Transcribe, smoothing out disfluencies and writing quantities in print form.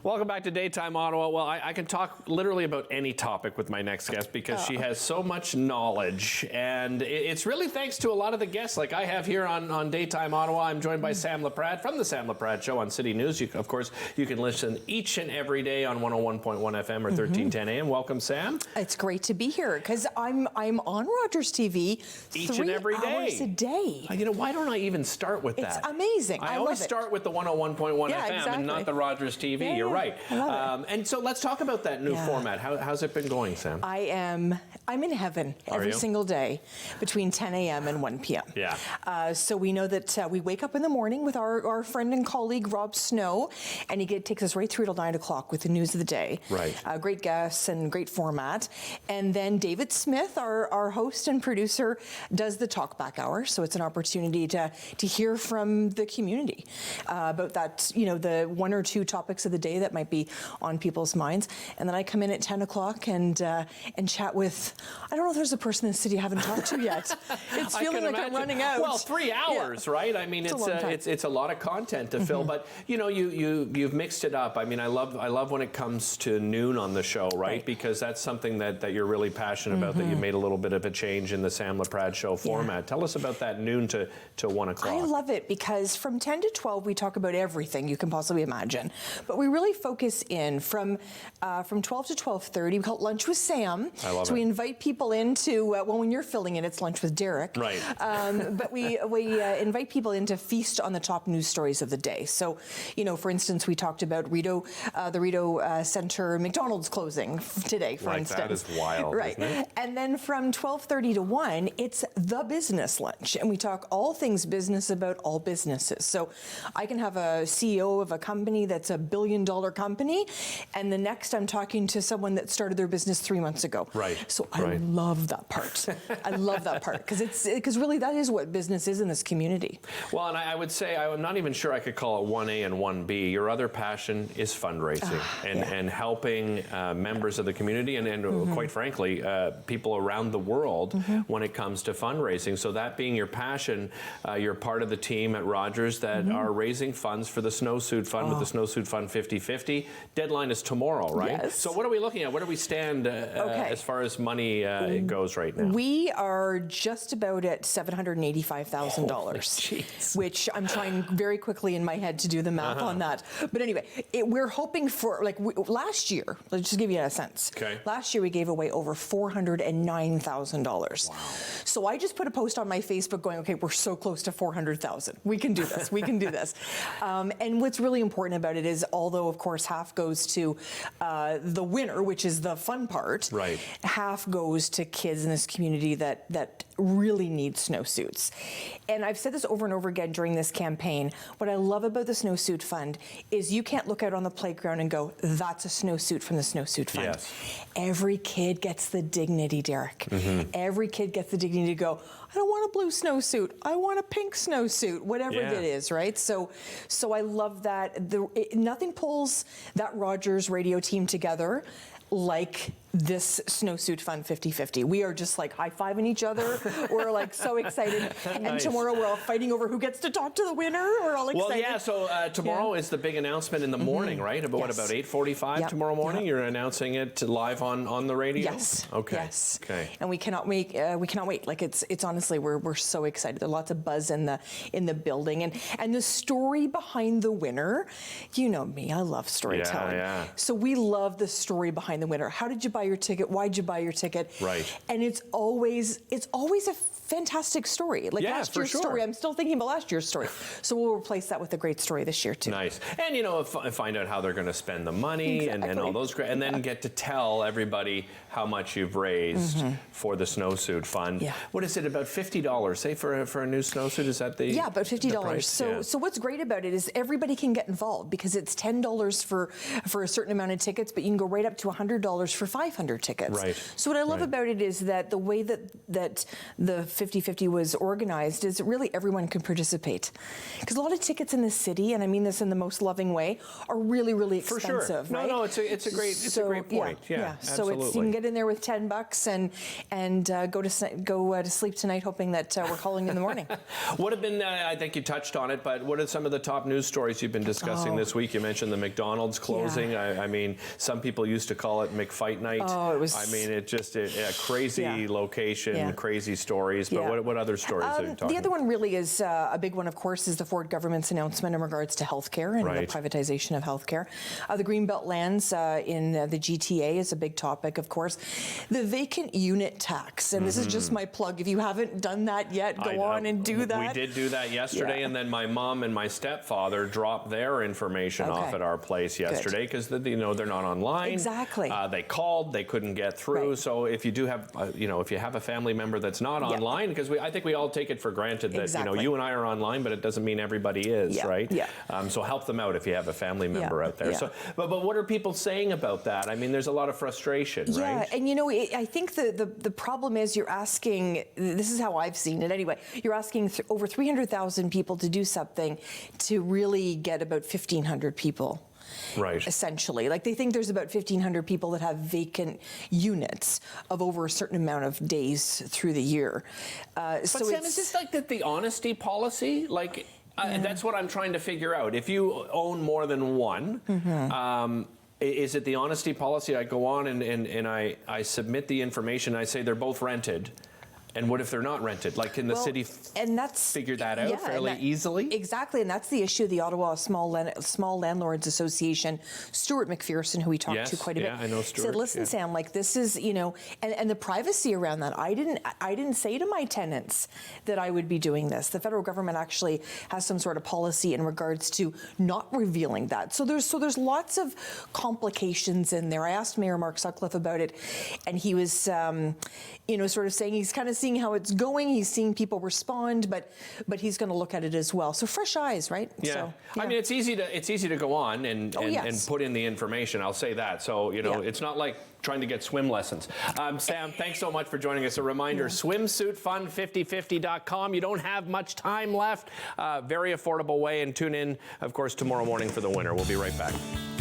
Welcome back to Daytime Ottawa. Well, I can talk literally about any topic with my next guest because she has so much knowledge. And it's really thanks to a lot of the guests like I have here on Daytime Ottawa. I'm joined by Sam Laprade from the Sam Laprade Show on CityNews. Of course, you can listen each and every day on 101.1 FM or 1310 AM. Welcome, Sam. It's great to be here because I'm on Rogers TV each and every day. 3 hours a day. You know, why don't I even start with that? It's amazing. I always start with the 101.1 FM and not the Rogers TV. Yeah, You're right. I love it. And so let's talk about that new format. How's it been going, Sam? I'm in heaven every single day between 10 a.m. and 1 p.m. Yeah. So we know that we wake up in the morning with our friend and colleague Rob Snow, and he takes us right through till 9 o'clock with the news of the day. Right. Great guests and great format. And then David Smith, our host and producer, does the talkback hour. So it's an opportunity to hear from the community about that, the one or two topics of the day that might be on people's minds. And then I come in at 10 o'clock and chat with, I don't know if there's a person in the city I haven't talked to yet. It's feeling like I'm running out. Well, 3 hours, right? I mean, it's a lot of content to fill, but you've mixed it up. I mean, I love when it comes to noon on the show, right? Because that's something that you're really passionate about, that you made a little bit of a change in the Sam Laprade Show format. Tell us about that noon to 1 o'clock. I love it because from 10 to 12, we talk about everything you can possibly imagine, but we really focus in from 12 to 12:30. We call it Lunch with Sam. I love it. We invite people into, when you're filling in, it's Lunch with Derek. Right. But we invite people in to feast on the top news stories of the day. So, for instance, we talked about the Rideau Centre McDonald's closing today, for instance. That is wild, right. Isn't it? And then from 12:30 to 1, it's the business lunch, and we talk all things business about all businesses. So I can have a CEO of a company that's $1 billion company, and the next I'm talking to someone that started their business 3 months ago. Right. So I love that part. I love that part because really that is what business is in this community. Well, and I would say I'm not even sure I could call it 1A and 1B. Your other passion is fundraising and helping members of the community and quite frankly, people around the world when it comes to fundraising. So that being your passion, you're part of the team at Rogers that are raising funds for the Snowsuit Fund with the Snowsuit Fund 50/50. Deadline is tomorrow, right? Yes. So what are we looking at? Where do we stand as far as money goes right now? We are just about at $785,000, which I'm trying very quickly in my head to do the math on that. But anyway, we're hoping for, last year, let's just give you a sense. Okay. Last year we gave away over $409,000. Wow. So I just put a post on my Facebook going, okay, we're so close to 400,000. We can do this. We can do this. And what's really important about it is, although of course half goes to the winner, which is the fun part, right, half goes to kids in this community that really need snowsuits. And I've said this over and over again during this campaign. What I love about the Snowsuit Fund is you can't look out on the playground and go, that's a snowsuit from the Snowsuit Fund. Yes. Every kid gets the dignity, Derek. Every kid gets the dignity to go, I don't want a blue snowsuit. I want a pink snowsuit, whatever it is, right? So I love that. Nothing pulls that Rogers radio team together like this Snowsuit Fund 50/50. We are just like high-fiving each other. We're like so excited. And tomorrow we're all fighting over who gets to talk to the winner. We're all excited. Well, yeah, so tomorrow is the big announcement in the morning, right? About 8:45 tomorrow morning? You're announcing it live on the radio? Yes. Okay. Yes. Okay. And we cannot wait. Like it's honestly, we're so excited. There's lots of buzz in the building. And the story behind the winner, you know me, I love storytelling. Yeah. So we love the story behind the winner. How did you buy your ticket? Why'd you buy your ticket? Right. And it's always a fantastic story. Like last year's story, I'm still thinking about last year's story. So we'll replace that with a great story this year too. Nice. And find out how they're going to spend the money and all those great, and then get to tell everybody how much you've raised for the Snowsuit Fund. Yeah. What is it, about $50, say, for a new snowsuit? Is that the about $50. So what's great about it is everybody can get involved because it's $10 for a certain amount of tickets, but you can go right up to $100 for 500 tickets. Right. So what I love about it is that the way that the 50/50 was organized is really everyone can participate. Because a lot of tickets in the city, and I mean this in the most loving way, are really, really expensive. For sure. Right? No, it's a great point. Yeah, So absolutely. you can get in there with $10 and go to sleep tonight hoping that we're calling in the morning. What have been, I think you touched on it, but what are some of the top news stories you've been discussing this week? You mentioned the McDonald's closing. I mean, some people used to call it McFight Night. Oh, it was. I mean, it just a crazy location, crazy stories. But what other stories are you talking The other one really is a big one, of course, is the Ford government's announcement in regards to healthcare and the privatization of healthcare. The Greenbelt lands in the GTA is a big topic, of course. The vacant unit tax, and this is just my plug. If you haven't done that yet, go on and do that. We did do that yesterday, and then my mom and my stepfather dropped their information off at our place yesterday because they're not online. Exactly. They called, they couldn't get through. So if you do have, if you have a family member that's not online, because I think we all take it for granted that you and I are online, but it doesn't mean everybody is, right? Yeah. So help them out if you have a family member out there. So, but what are people saying about that? I mean, there's a lot of frustration, right? Yeah, and I think the problem is you're asking. This is how I've seen it anyway. You're asking over 300,000 people to do something to really get about 1,500 people. Right. Essentially. Like they think there's about 1,500 people that have vacant units of over a certain amount of days through the year. But Sam, is this like the honesty policy? Like, that's what I'm trying to figure out. If you own more than one, is it the honesty policy? I go on and I submit the information. I say they're both rented. And what if they're not rented? Like, can the city figure that out fairly easily? Exactly, and that's the issue of the Ottawa Small Landlords Association. Stuart McPherson, who we talked to quite a bit, I know Stuart. said, "Listen, Sam, like this is, and the privacy around that. I didn't say to my tenants that I would be doing this. The federal government actually has some sort of policy in regards to not revealing that. So there's lots of complications in there. I asked Mayor Mark Sutcliffe about it, and he was, sort of saying he's kind of seeing how it's going. He's seeing people respond, but he's going to look at it as well. So fresh eyes, right? Yeah. So, I mean, it's easy to go on and put in the information. I'll say that. So it's not like trying to get swim lessons. Sam, thanks so much for joining us. A reminder: Swimsuit Fund 5050.com. You don't have much time left. Very affordable way, and tune in, of course, tomorrow morning for the winner. We'll be right back.